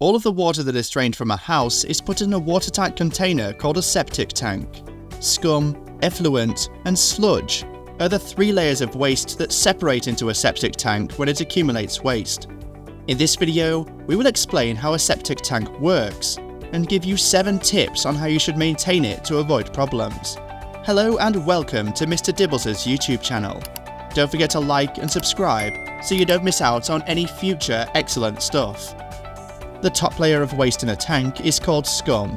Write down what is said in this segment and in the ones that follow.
All of the water that is drained from a house is put in a watertight container called a septic tank. Scum, effluent, and sludge are the 3 layers of waste that separate into a septic tank when it accumulates waste. In this video, we will explain how a septic tank works and give you 7 tips on how you should maintain it to avoid problems. Hello and welcome to Mr. Dibbles' YouTube channel. Don't forget to like and subscribe so you don't miss out on any future excellent stuff. The top layer of waste in a tank is called scum.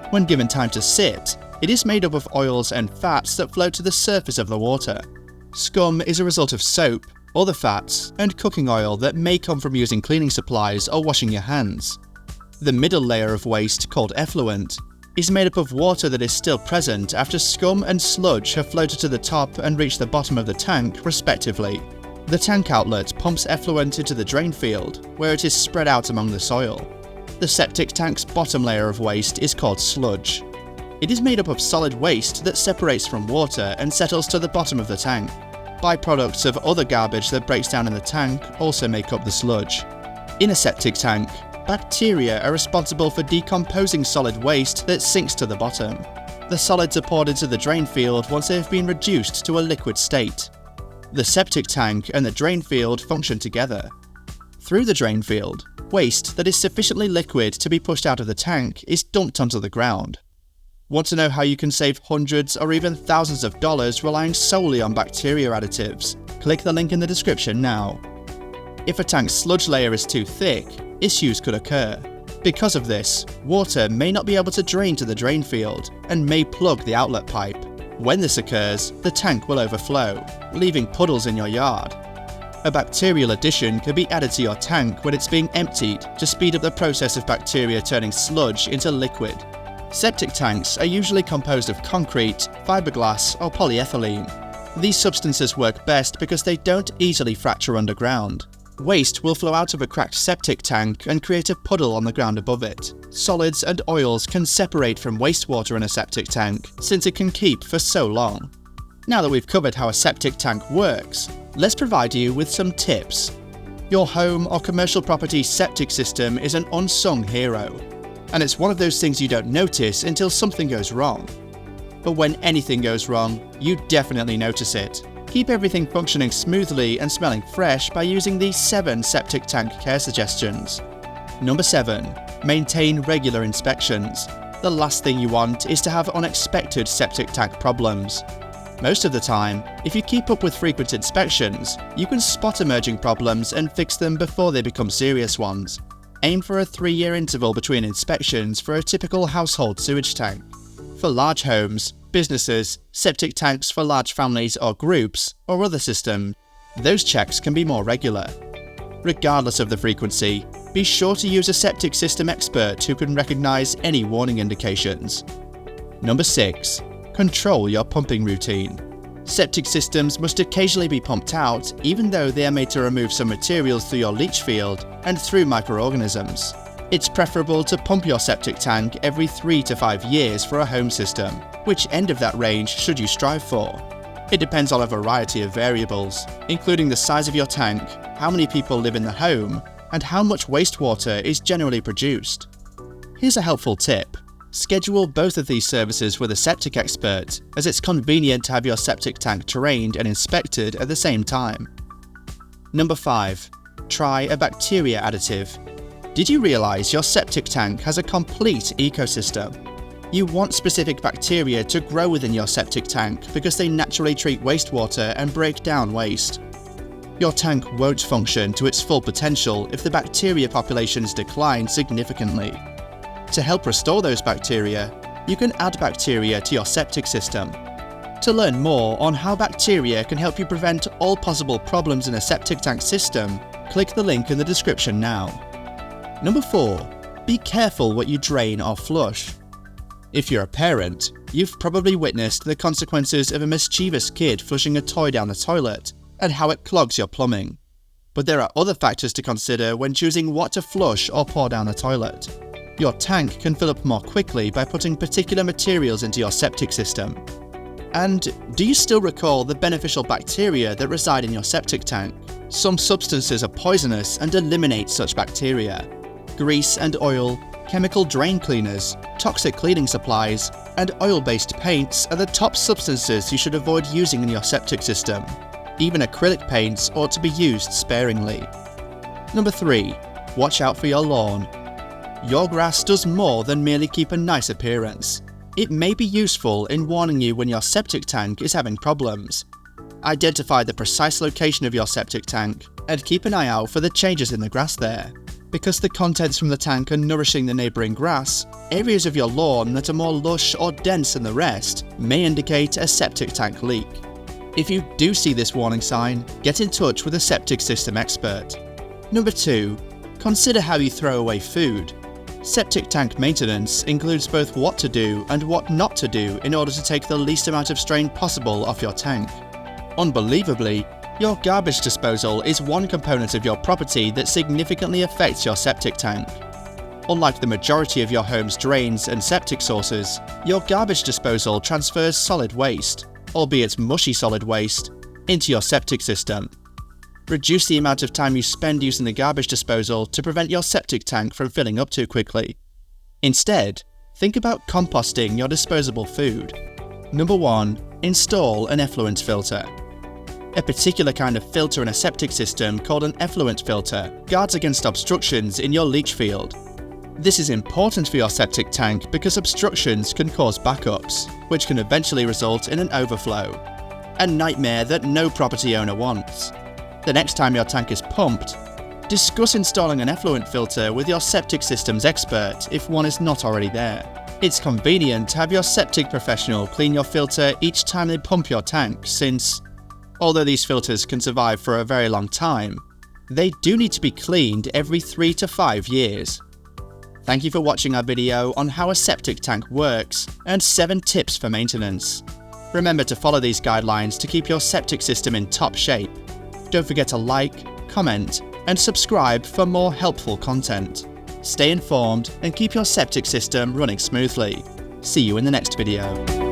When given time to sit, it is made up of oils and fats that float to the surface of the water. Scum is a result of soap, other fats, and cooking oil that may come from using cleaning supplies or washing your hands. The middle layer of waste, called effluent, is made up of water that is still present after scum and sludge have floated to the top and reached the bottom of the tank, respectively. The tank outlet pumps effluent into the drain field, where it is spread out among the soil. The septic tank's bottom layer of waste is called sludge. It is made up of solid waste that separates from water and settles to the bottom of the tank. Byproducts of other garbage that breaks down in the tank also make up the sludge. In a septic tank, bacteria are responsible for decomposing solid waste that sinks to the bottom. The solids are poured into the drain field once they have been reduced to a liquid state. The septic tank and the drain field function together. Through the drain field, waste that is sufficiently liquid to be pushed out of the tank is dumped onto the ground. Want to know how you can save hundreds or even thousands of dollars relying solely on bacteria additives? Click the link in the description now. If a tank's sludge layer is too thick, issues could occur. Because of this, water may not be able to drain to the drain field and may plug the outlet pipe. When this occurs, the tank will overflow, leaving puddles in your yard. A bacterial addition can be added to your tank when it's being emptied to speed up the process of bacteria turning sludge into liquid. Septic tanks are usually composed of concrete, fiberglass, or polyethylene. These substances work best because they don't easily fracture underground. Waste will flow out of a cracked septic tank and create a puddle on the ground above it. Solids and oils can separate from wastewater in a septic tank since it can keep for so long. Now that we've covered how a septic tank works, let's provide you with some tips. Your home or commercial property septic system is an unsung hero, and it's one of those things you don't notice until something goes wrong. But when anything goes wrong, you definitely notice it. Keep everything functioning smoothly and smelling fresh by using these 7 septic tank care suggestions. Number 7. Maintain regular inspections. The last thing you want is to have unexpected septic tank problems. Most of the time, if you keep up with frequent inspections, you can spot emerging problems and fix them before they become serious ones. Aim for a 3-year interval between inspections for a typical household sewage tank. For large homes, businesses, septic tanks for large families or groups, or other systems, those checks can be more regular. Regardless of the frequency, be sure to use a septic system expert who can recognize any warning indications. Number 6. Control your pumping routine. Septic systems must occasionally be pumped out, even though they are made to remove some materials through your leach field and through microorganisms. It's preferable to pump your septic tank every 3 to 5 years for a home system. Which end of that range should you strive for? It depends on a variety of variables, including the size of your tank, how many people live in the home, and how much wastewater is generally produced. Here's a helpful tip. Schedule both of these services with a septic expert, as it's convenient to have your septic tank trained and inspected at the same time. Number 5. Try a bacteria additive. Did you realize your septic tank has a complete ecosystem? You want specific bacteria to grow within your septic tank because they naturally treat wastewater and break down waste. Your tank won't function to its full potential if the bacteria populations decline significantly. To help restore those bacteria, you can add bacteria to your septic system. To learn more on how bacteria can help you prevent all possible problems in a septic tank system, click the link in the description now. Number 4. Be careful what you drain or flush. If you're a parent, you've probably witnessed the consequences of a mischievous kid flushing a toy down the toilet and how it clogs your plumbing. But there are other factors to consider when choosing what to flush or pour down the toilet. Your tank can fill up more quickly by putting particular materials into your septic system. And do you still recall the beneficial bacteria that reside in your septic tank? Some substances are poisonous and eliminate such bacteria. grease and oil, chemical drain cleaners, toxic cleaning supplies, and oil-based paints are the top substances you should avoid using in your septic system. Even acrylic paints ought to be used sparingly. Number 3. Watch out for your lawn. Your grass does more than merely keep a nice appearance. It may be useful in warning you when your septic tank is having problems. Identify the precise location of your septic tank and keep an eye out for the changes in the grass there. Because the contents from the tank are nourishing the neighbouring grass, areas of your lawn that are more lush or dense than the rest may indicate a septic tank leak. If you do see this warning sign, get in touch with a septic system expert. Number 2. Consider how you throw away food. Septic tank maintenance includes both what to do and what not to do in order to take the least amount of strain possible off your tank. Unbelievably, your garbage disposal is one component of your property that significantly affects your septic tank. Unlike the majority of your home's drains and septic sources, your garbage disposal transfers solid waste, albeit mushy solid waste, into your septic system. Reduce the amount of time you spend using the garbage disposal to prevent your septic tank from filling up too quickly. Instead, think about composting your disposable food. Number 1. Install an effluent filter. A particular kind of filter in a septic system called an effluent filter guards against obstructions in your leach field. This is important for your septic tank because obstructions can cause backups, which can eventually result in an overflow. A nightmare that no property owner wants. The next time your tank is pumped, discuss installing an effluent filter with your septic systems expert if one is not already there. It's convenient to have your septic professional clean your filter each time they pump your tank since, although these filters can survive for a very long time, they do need to be cleaned every 3 to 5 years. Thank you for watching our video on how a septic tank works and 7 tips for maintenance. Remember to follow these guidelines to keep your septic system in top shape. Don't forget to like, comment, and subscribe for more helpful content. Stay informed and keep your septic system running smoothly. See you in the next video.